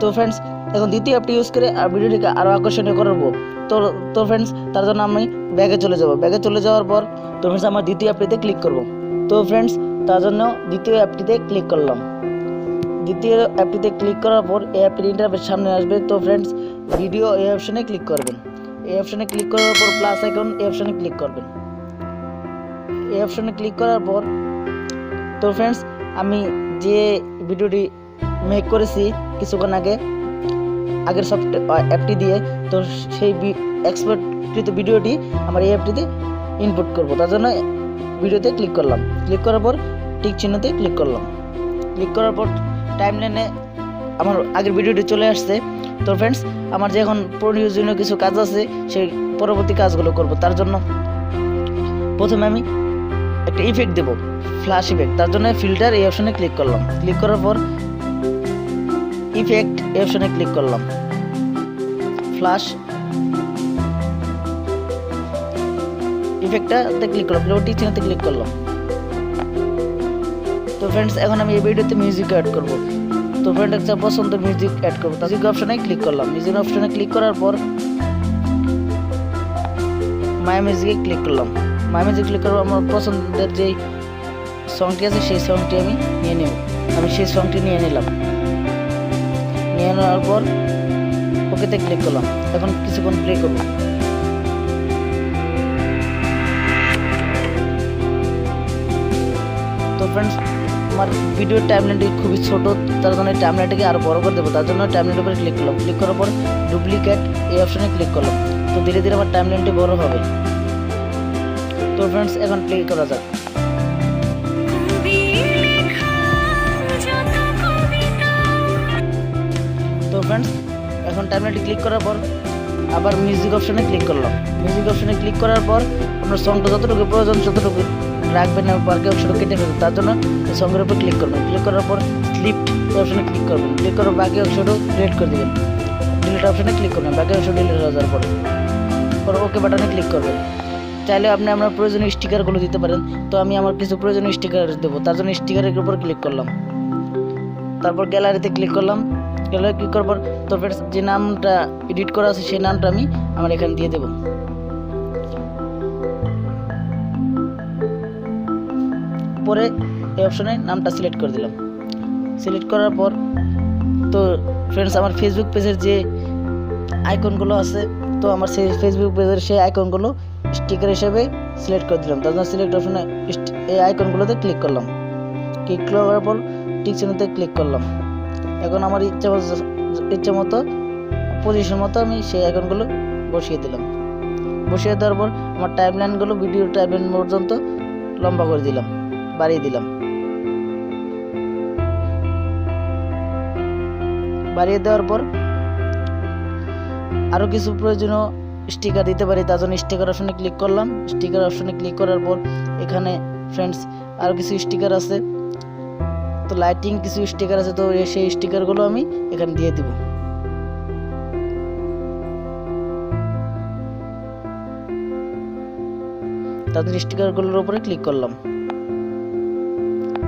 তো ফ্রেন্ডস এখন দ্বিতীয় অ্যাপটি ইউজ করে ভিডিওটিকে আরও আকর্ষণীয় করবো। তো ফ্রেন্ডস তার জন্য আমি ব্যাগে চলে যাব। ব্যাগে চলে যাওয়ার পর তো ফ্রেন্ডস আমার দ্বিতীয় অ্যাপটিতে ক্লিক করব। তো ফ্রেন্ডস তার জন্য দ্বিতীয় অ্যাপটিতে ক্লিক করলাম। দ্বিতীয় অ্যাপটিতে ক্লিক করার পর এই অ্যাপটির ইন্টারফেস সামনে আসবে। তো ফ্রেন্ডস ভিডিও এই অপশনে ক্লিক করবেন। এই অপশনে ক্লিক করার পর প্লাস আইকন এই অপশনে ক্লিক করবেন। এই অপশনে ক্লিক করার পর তো ফ্রেন্ডস আমি যে ভিডিওটি মেক করেছি কিছুক্ষণ আগের অ্যাপটি দিয়ে, তো সেই এক্সপোর্টকৃত ভিডিওটি আমার এই অ্যাপটিতে ইনপুট করব। তার জন্য ভিডিওতে ক্লিক করলাম। ক্লিক করার পর টিক চিহ্নতে ক্লিক করলাম। ক্লিক করার পর টাইমলাইনে আমার আগের ভিডিওটি চলে আসছে। তো ফ্রেন্ডস আমার যে এখন প্রয়োজনীয় কিছু কাজ আছে সেই পরবর্তী কাজগুলো করব। তার জন্য প্রথমে আমি একটা ইফেক্ট দেব, ফ্ল্যাশ ইফেক্ট। তার জন্য ফিল্টার এই অপশনে ক্লিক করলাম। ক্লিক করার পর ইফেক্ট এই অপশনে ক্লিক করলাম। ফ্ল্যাশ ইফেক্টটাতে ক্লিক করলাম। টিক চিহ্নতে ক্লিক করলাম। তো ফ্রেন্ডস এখন আমি এই ভিডিওতে মিউজিক অ্যাড করব। তো ফ্রেন্ড একটা পছন্দের মিউজিক অ্যাড করবো। মিউজিক অপশনে ক্লিক করলাম। মিউজিক অপশনে ক্লিক করার পর মাই মিউজিকে ক্লিক করলাম। মাই মিউজিক ক্লিক করার আমার পছন্দের যেই সংটি আছে সেই সংটি আমি নিয়ে নেব। আমি সেই সংটি নিয়ে নিলাম। নিয়ে নেওয়ার পর ওকেতে ক্লিক করলাম। এখন কিছুক্ষণ প্লে করব। তো ফ্রেন্ডস আমার ভিডিওর টাইমলাইনটি খুবই ছোট, তার জন্য টাইমলাইনটাকে আরও বড় করে দেবো। তার জন্য টাইমলাইনের উপরে ক্লিক করলাম। ক্লিক করার পর ডুপ্লিকেট এই অপশনে ক্লিক করলাম। তো ধীরে ধীরে আমার টাইমলাইনটি বড় হবে। তো ফ্রেন্ডস এখন প্লে করা যাক। তো ফ্রেন্ডস এখন টাইমলাইনটি ক্লিক করার পর আবার মিউজিক অপশনে ক্লিক করলাম। মিউজিক অপশনে ক্লিক করার পর আপনার সংটা যতটুকু প্রয়োজন ততটুকু রাখবেন না, বাকি অপশনে কেটে ফেলবেন। তার জন্য সঙ্গের উপর ক্লিক করবেন। ক্লিক করার পর স্লিপ অপশনে ক্লিক করবেন। ক্লিক করার বাকি অপশনও ডিলিট করে দেবেন। ডিলিট অপশনে ক্লিক করবেন। বাকি অপশন ডিলিট হয়ে যাওয়ার পর ওকে বাটনে ক্লিক করবেন। চাইলে আপনি আপনার প্রয়োজনীয় স্টিকারগুলো দিতে পারেন। তো আমি আমার কিছু প্রয়োজনীয় স্টিকার দেবো, তার জন্য স্টিকারের উপর ক্লিক করলাম। তারপর গ্যালারিতে ক্লিক করলাম। গ্যালারি ক্লিক করার পর তো ফ্রেন্ডস যে নামটা এডিট করা আছে সেই নামটা আমি আমার এখানে দিয়ে দেবো। পরে এই অপশনে নামটা সিলেক্ট করে দিলাম। সিলেক্ট করার পর তো ফ্রেন্ডস আমার ফেসবুক পেজের যে আইকনগুলো আছে, তো আমার সেই ফেসবুক পেজের সেই আইকনগুলো স্টিকার হিসেবে সিলেক্ট করে দিলাম। তার জন্য সিলেক্ট অপশনে এই আইকনগুলোতে ক্লিক করলাম। ক্লিক করার পর টিক চিহ্নতে ক্লিক করলাম। এখন আমার ইচ্ছা মতো পজিশন মতো আমি সেই আইকনগুলো বসিয়ে দিলাম। বসিয়ে দেওয়ার পর আমার টাইমলাইনগুলো ভিডিও টাইমলাইন পর্যন্ত লম্বা করে দিলাম, বাড়িয়ে দিলাম। বাড়িয়ে দেওয়ার পর আরও কিছু প্রয়োজনীয় স্টিকার দিতে পারি। তার জন্য স্টিকার অপশনে ক্লিক করলাম। স্টিকার অপশনে ক্লিক করার পর এখানে ফ্রেন্ডস আরও কিছু স্টিকার আছে। তো লাইটিং কিছু স্টিকার আছে, তো সেই স্টিকারগুলো আমি এখানে দিয়ে দিব। তাদের স্টিকারগুলোর উপরে ক্লিক করলাম।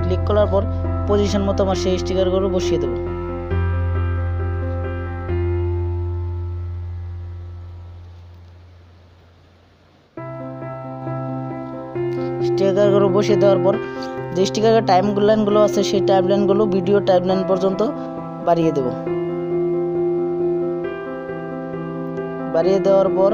ক্লিক করার পর পজিশন মতো আমার সেই স্টিকারগুলো বসিয়ে দেব। স্টিকারগুলো বসিয়ে দেওয়ার পর যে স্টিকারের টাইমলাইনগুলো আছে সেই টাইমলাইনগুলো ভিডিও টাইমলাইন পর্যন্ত বাড়িয়ে দেব। বাড়িয়ে দেওয়ার পর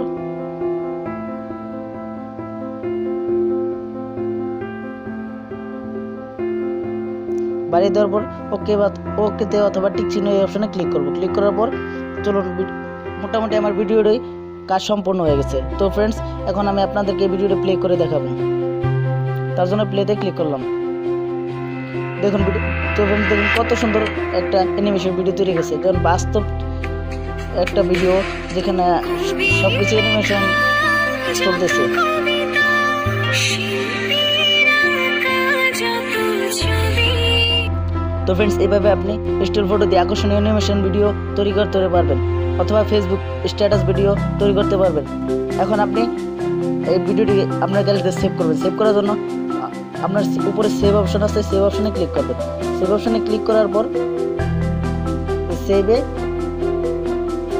ওকেতে অথবা টিক চিহ্ন এই অপশনে ক্লিক করব। ক্লিক করার পর চলুন মোটামুটি আমার ভিডিওটাই কাজ সম্পূর্ণ হয়ে গেছে। তো ফ্রেন্ডস এখন আমি আপনাদেরকে ভিডিওটা প্লে করে দেখাবো। তার জন্য প্লেতে ক্লিক করলাম। দেখুন তো ফ্রেন্ডস দেখুন কত সুন্দর একটা অ্যানিমেশন ভিডিও তৈরি গেছে। কারণ বাস্তব একটা ভিডিও যেখানে সবকিছু অ্যানিমেশন চলতেছে। তো ফ্রেন্ডস এইভাবে আপনি স্টিল ফটো দিয়ে আকর্ষণীয় অ্যানিমেশন ভিডিও তৈরি করতে পারবেন, অথবা ফেসবুক স্ট্যাটাস ভিডিও তৈরি করতে পারবেন। এখন আপনি এই ভিডিওটি আপনার গ্যালারিতে সেভ করবেন। সেভ করার জন্য আপনার উপরে সেভ অপশন আছে, সেভ অপশনে ক্লিক করবেন। সেভ অপশনে ক্লিক করার পর সেভে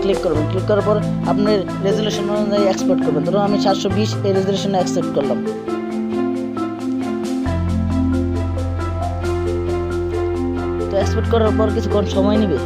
ক্লিক করবেন। ক্লিক করার পর আপনার রেজুলেশন অনুযায়ী এক্সপোর্ট করবেন। ধরুন আমি 720 এই রেজুলেশনে অ্যাকসেপ্ট করলাম। তো এক্সপোর্ট করার পর কিছুক্ষণ সময় নেবে।